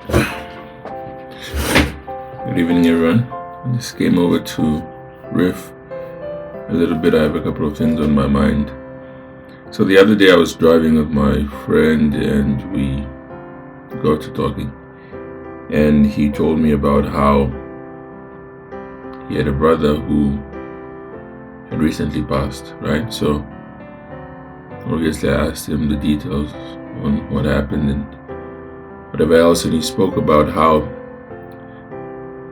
Good evening, everyone. I just came over to riff a little bit. I have a couple of things on my mind. So the other day I was driving with my friend and we got to talking. And he told me about how he had a brother who had recently passed, right? So obviously I asked him the details on what happened and whatever else. And he spoke about how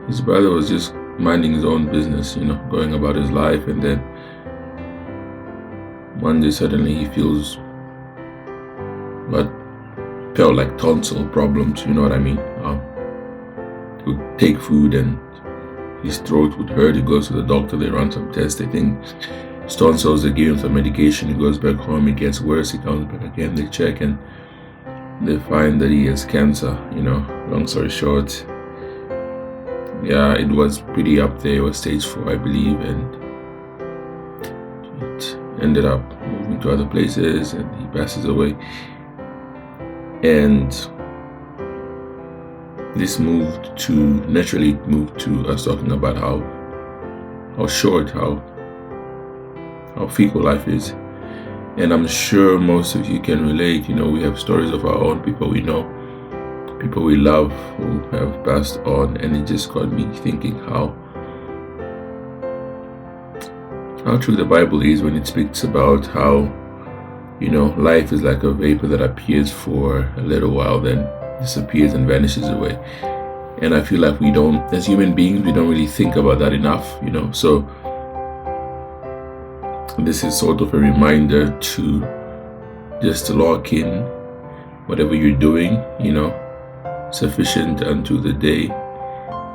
his brother was just minding his own business, going about his life, and then one day suddenly he feels what felt like tonsil problems, you know what I mean? He would take food and his throat would hurt. He goes to the doctor, they run some tests, they think it's tonsils, they give him some medication, he goes back home, it gets worse, he comes back again, they check and they find that he has cancer, long story short. Yeah, it was pretty up there. It was stage 4, I believe, and it ended up moving to other places and he passes away. And this naturally moved to us talking about how short, how fickle life is. And I'm sure most of you can relate. We have stories of our own, people we know, people we love who have passed on, and it just got me thinking how true the Bible is when it speaks about how life is like a vapor that appears for a little while, then disappears and vanishes away. And I feel like we don't, as human beings, we don't really think about that enough, so this is sort of a reminder to just lock in whatever you're doing, sufficient unto the day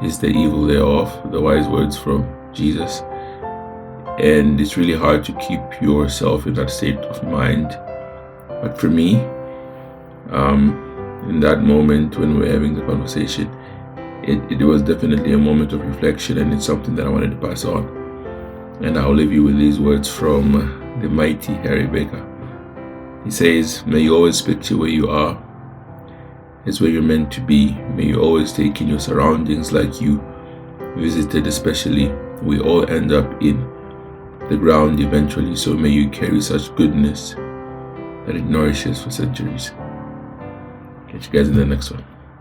is the evil thereof, the wise words from Jesus. And it's really hard to keep yourself in that state of mind. But for me, in that moment when we were having the conversation, it was definitely a moment of reflection, and it's something that I wanted to pass on. And I'll leave you with these words from the mighty Harry Baker. He says, "May you always picture where you are is where you're meant to be. May you always take in your surroundings like you visited, especially. We all end up in the ground eventually, so may you carry such goodness that it nourishes for centuries." Catch you guys in the next one.